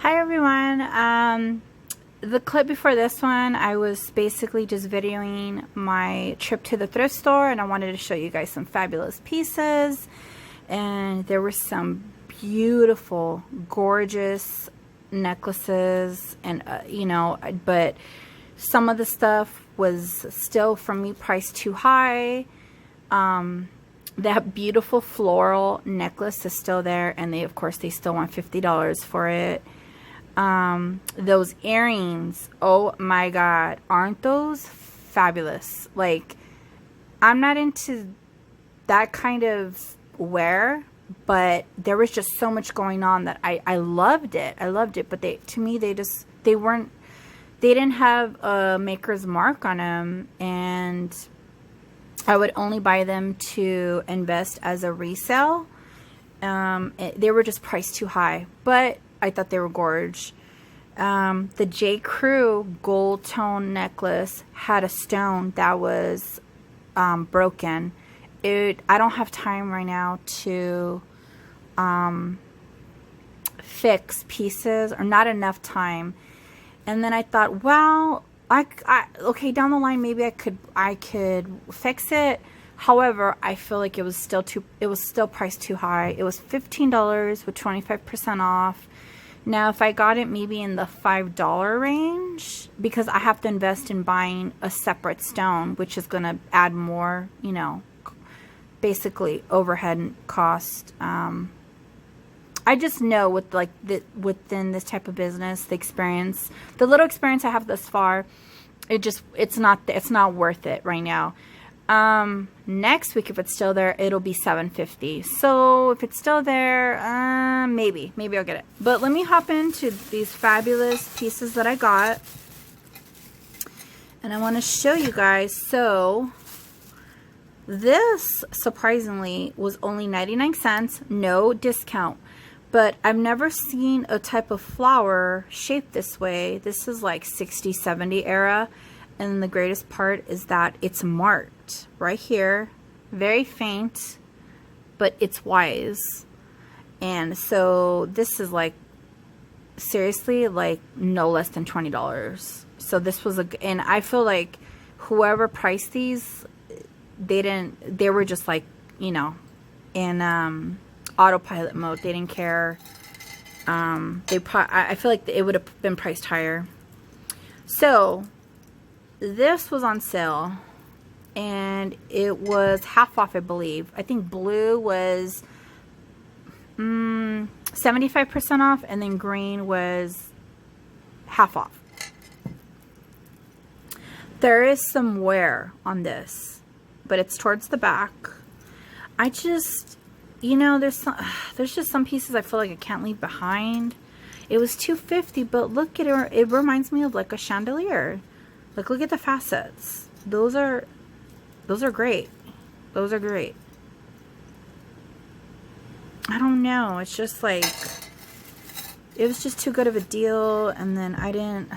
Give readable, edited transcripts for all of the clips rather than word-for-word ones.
Hi everyone. The clip before this one, I was basically just videoing my trip to the thrift store, and I wanted to show you guys some fabulous pieces. And there were some beautiful, gorgeous necklaces, and you know, but some of the stuff was still, for me, priced too high. That beautiful floral necklace is still there, and of course they still want $50 for it. Those earrings, oh my god, aren't those fabulous? Like, I'm not into that kind of wear, but there was just so much going on that I loved it. I loved it, but to me they didn't have a maker's mark on them, and I would only buy them to invest as a resale. They were just priced too high, but I thought they were gorge. The J. Crew gold tone necklace had a stone that was broken. I don't have time right now to fix pieces, or not enough time. And then I thought, well, okay, down the line maybe I could fix it. However, I feel like it was still priced too high. It was $15 with 25% off. Now, if I got it maybe in the $5 range, because I have to invest in buying a separate stone, which is going to add more, you know, basically overhead cost. I just know with within this type of business, the little experience I have thus far, it's not worth it right now. Next week, if it's still there, it'll be $7.50. So if it's still there, maybe I'll get it. But let me hop into these fabulous pieces that I got, and I want to show you guys. So this, surprisingly, was only 99 cents, no discount. But I've never seen a type of flower shaped this way. This is like 60, 70 era. And the greatest part is that it's marked right here. Very faint, but it's wise. And so this is like, seriously, like no less than $20. So this was and I feel like whoever priced these, they were just like, you know, in autopilot mode. They didn't care. I feel like it would have been priced higher. So this was on sale, and it was half off, I believe. I think blue was 75% off, and then green was half off. There is some wear on this, but it's towards the back. I just, you know, there's just some pieces I feel like I can't leave behind. It was $2.50, but look at it. It reminds me of like a chandelier. Like, look at the facets. Those are great. Those are great. I don't know. It's just like, it was just too good of a deal. And then I didn't,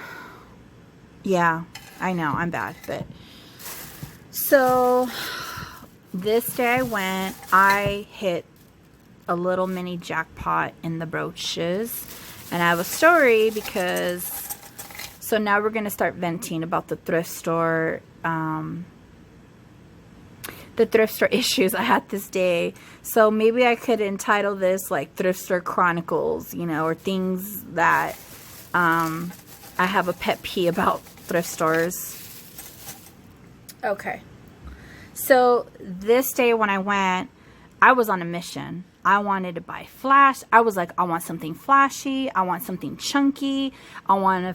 yeah, I know, I'm bad. But, so, this day I hit a little mini jackpot in the brooches. And I have a story because, so now we're going to start venting about the thrift store issues I had this day. So maybe I could entitle this like Thrift Store Chronicles, you know, or things that I have a pet peeve about thrift stores. Okay. So this day when I went, I was on a mission. I wanted to buy flash. I was like, I want something flashy. I want something chunky. I want to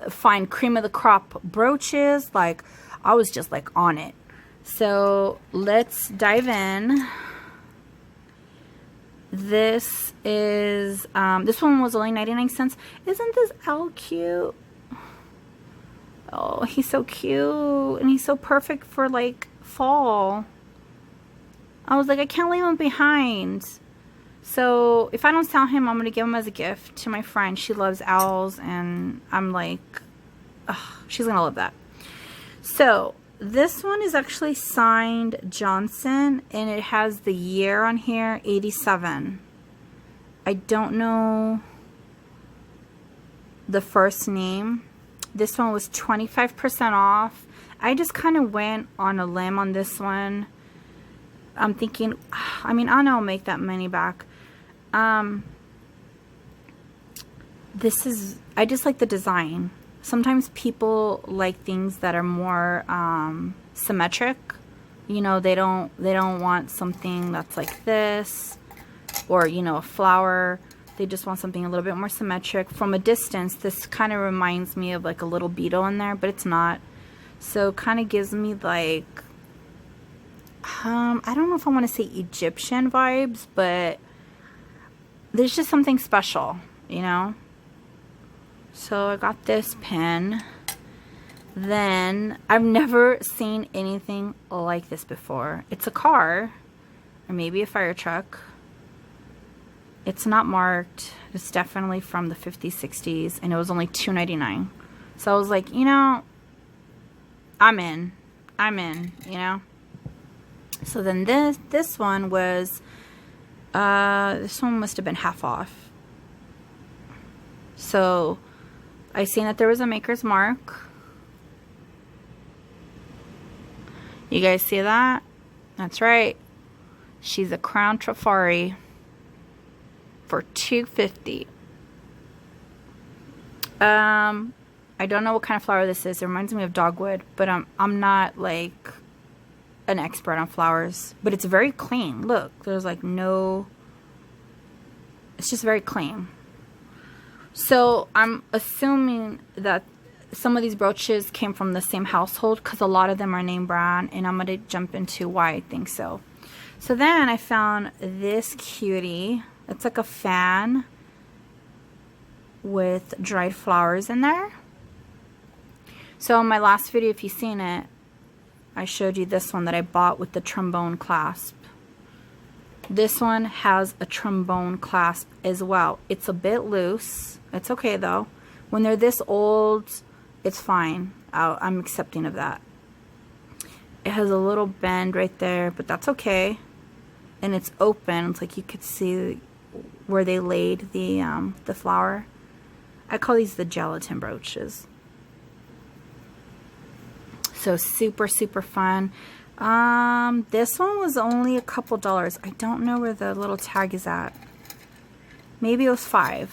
find cream of the crop brooches. Like, I was just like on it. So let's dive in. This is, this one was only 99 cents. Isn't this owl cute? Oh, he's so cute. And he's so perfect for like fall. I was like, I can't leave him behind. So if I don't sell him, I'm going to give him as a gift to my friend. She loves owls, and I'm like, ugh, she's going to love that. So this one is actually signed Johnson, and it has the year on here, 87. I don't know the first name. This one was 25% off. I just kind of went on a limb on this one. I'm thinking, I mean, I know I'll make that money back. This is, I just like the design. Sometimes people like things that are more symmetric. You know, they don't want something that's like this, or, you know, a flower. They just want something a little bit more symmetric. From a distance, this kind of reminds me of like a little beetle in there, but it's not. So kind of gives me like, I don't know if I want to say Egyptian vibes, but there's just something special, you know? So I got this pen. Then I've never seen anything like this before. It's a car, or maybe a fire truck. It's not marked. It's definitely from the 50s, 60s, and it was only $2.99. So I was like, you know, I'm in, you know? So then this one was, this one must have been half off. So I seen that there was a maker's mark. You guys see that? That's right. She's a Crown Trafari for $2.50. I don't know what kind of flower this is. It reminds me of dogwood, but I'm not like an expert on flowers, but it's very clean. Look, there's like no, it's just very clean. So I'm assuming that some of these brooches came from the same household, because a lot of them are name brand, and I'm going to jump into why I think so. So then I found this cutie. It's like a fan with dried flowers in there. So in my last video, if you've seen it, I showed you this one that I bought with the trombone clasp. This one has a trombone clasp as well. It's a bit loose. It's okay though. When they're this old, it's fine. I'm accepting of that. It has a little bend right there, but that's okay. And it's open. It's like you could see where they laid the flower. I call these the gelatin brooches. So super, super fun. This one was only a couple dollars. I don't know where the little tag is at. Maybe it was $5.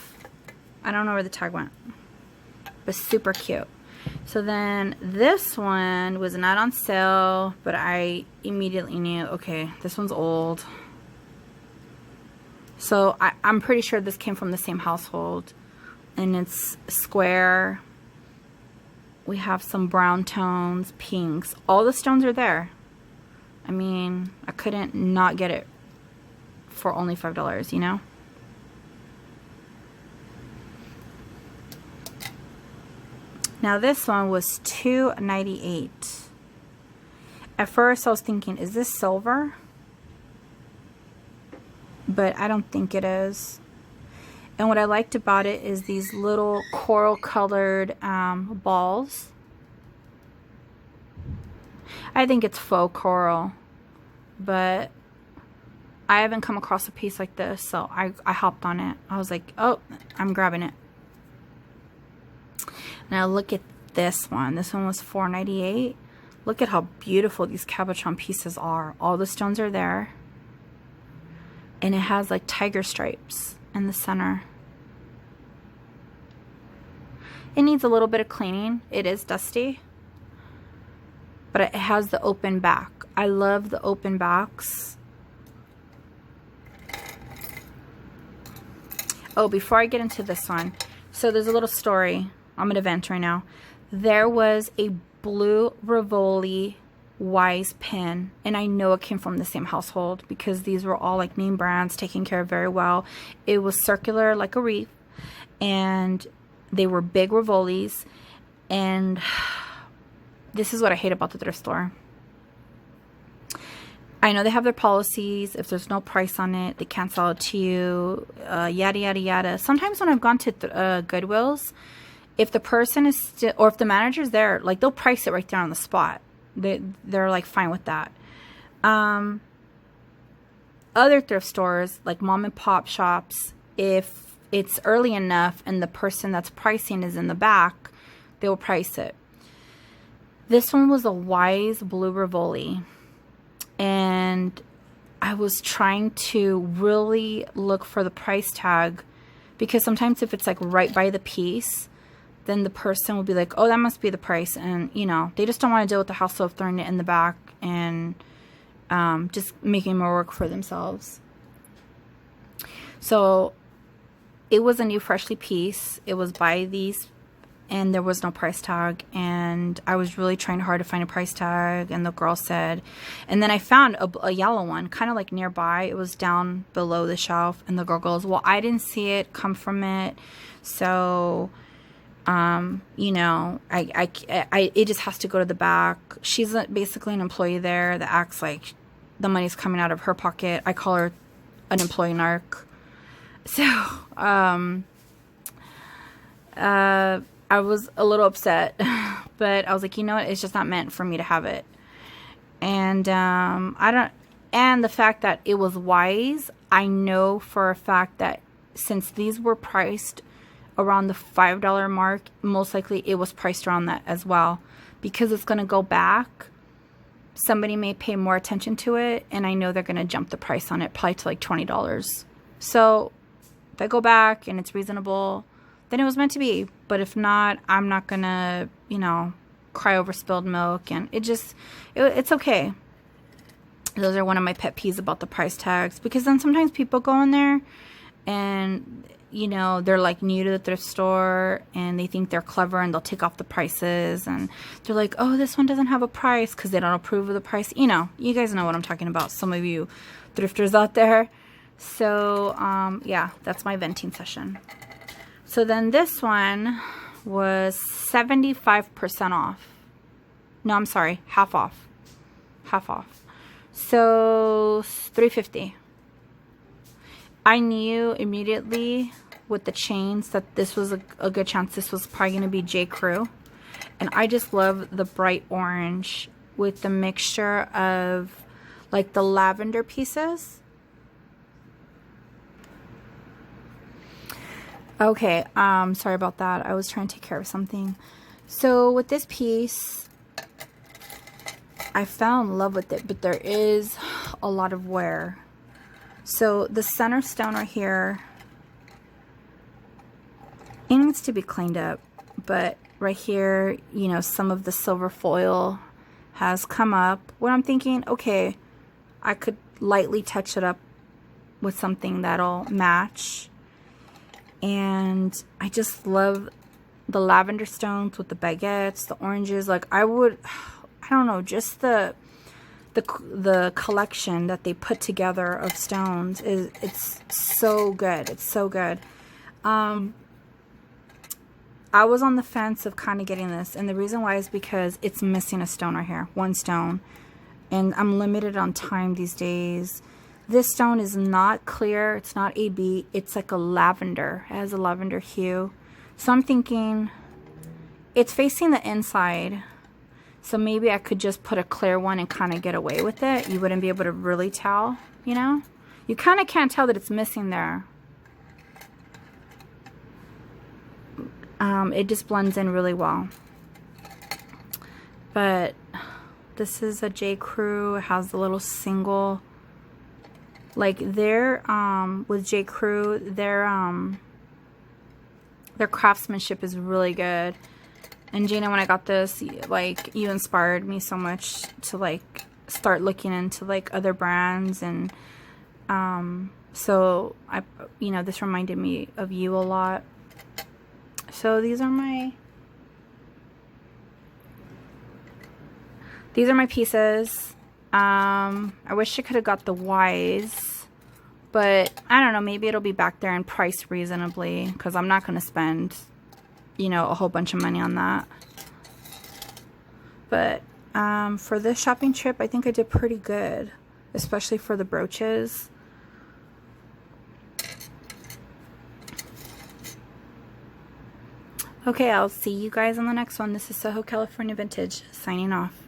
I don't know where the tag went. But super cute. So then this one was not on sale, but I immediately knew, okay, this one's old. So I'm pretty sure this came from the same household. And it's square. We have some brown tones, pinks. All the stones are there. I mean, I couldn't not get it for only $5, you know? Now this one was $2.98. At first I was thinking, is this silver? But I don't think it is. And what I liked about it is these little coral colored balls. I think it's faux coral, but I haven't come across a piece like this, so I hopped on it. I was like, oh, I'm grabbing it. Now look at this one. This one was $4.98. Look at how beautiful these cabochon pieces are. All the stones are there. And it has like tiger stripes in the center. It needs a little bit of cleaning. It is dusty. But it has the open back. I love the open backs. Oh, before I get into this one. So there's a little story. I'm going to vent right now. There was a blue Rivoli Wise pin, and I know it came from the same household because these were all like name brands, taken care of very well. It was circular like a wreath, and they were big Rivolis. And this is what I hate about the thrift store. I know they have their policies. If there's no price on it, they can't sell it to you, yada yada yada. Sometimes when I've gone to Goodwills, if the person is still, or if the manager's there, like, they'll price it right there on the spot. They're like fine with that. Other thrift stores, like mom and pop shops, if it's early enough and the person that's pricing is in the back, they will price it. This one was a Wise blue Rivoli, and I was trying to really look for the price tag, because sometimes if it's like right by the piece, then the person will be like, oh, that must be the price. And, you know, they just don't want to deal with the hassle of throwing it in the back and just making more work for themselves. So it was a new freshly piece. It was by these, and there was no price tag. And I was really trying hard to find a price tag. And the girl said, and then I found a yellow one kind of like nearby. It was down below the shelf. And the girl goes, well, I didn't see it come from it. So... you know, it just has to go to the back. She's basically an employee there that acts like the money's coming out of her pocket. I call her an employee narc. So, I was a little upset, but I was like, you know what? It's just not meant for me to have it. And, and the fact that it was Wise, I know for a fact that since these were priced around the $5 mark, most likely it was priced around that as well, because it's going to go back. Somebody may pay more attention to it, and I know they're going to jump the price on it probably to like $20. So if I go back and it's reasonable, then it was meant to be. But if not, I'm not going to, you know, cry over spilled milk. And it's okay. Those are one of my pet peeves about the price tags, because then sometimes people go in there and, you know, they're like new to the thrift store and they think they're clever, and they'll take off the prices, and they're like, oh, this one doesn't have a price, because they don't approve of the price. You know, you guys know what I'm talking about, some of you thrifters out there. So yeah, that's my venting session. So then this one was 75% off. No, I'm sorry, half off. So $350. I knew immediately with the chains that this was a good chance this was probably going to be J. Crew. And I just love the bright orange with the mixture of like the lavender pieces. Okay, sorry about that. I was trying to take care of something. So with this piece, I fell in love with it, but there is a lot of wear. So the center stone right here, it needs to be cleaned up, but right here, you know, some of the silver foil has come up. What I'm thinking, okay, I could lightly touch it up with something that'll match. And I just love the lavender stones with the baguettes, the oranges. Like I don't know, just the collection that they put together of stones it's so good. It's so good. I was on the fence of kind of getting this, and the reason why is because it's missing a stone right here, one stone, and I'm limited on time these days. This stone is not clear, it's not AB, it's like a lavender. It has a lavender hue. So I'm thinking it's facing the inside, so maybe I could just put a clear one and kind of get away with it. You wouldn't be able to really tell, you know? You kind of can't tell that it's missing there. It just blends in really well. But this is a J. Crew. It has the little single, like their with J. Crew, their craftsmanship is really good. And Gina, when I got this, like, you inspired me so much to like start looking into like other brands, and so I, you know, this reminded me of you a lot. So these are these are my pieces. I wish I could have got the Y's, but I don't know, maybe it'll be back there and priced reasonably, because I'm not going to spend, you know, a whole bunch of money on that. But for this shopping trip, I think I did pretty good, especially for the brooches. Okay, I'll see you guys on the next one. This is Soho California Vintage, signing off.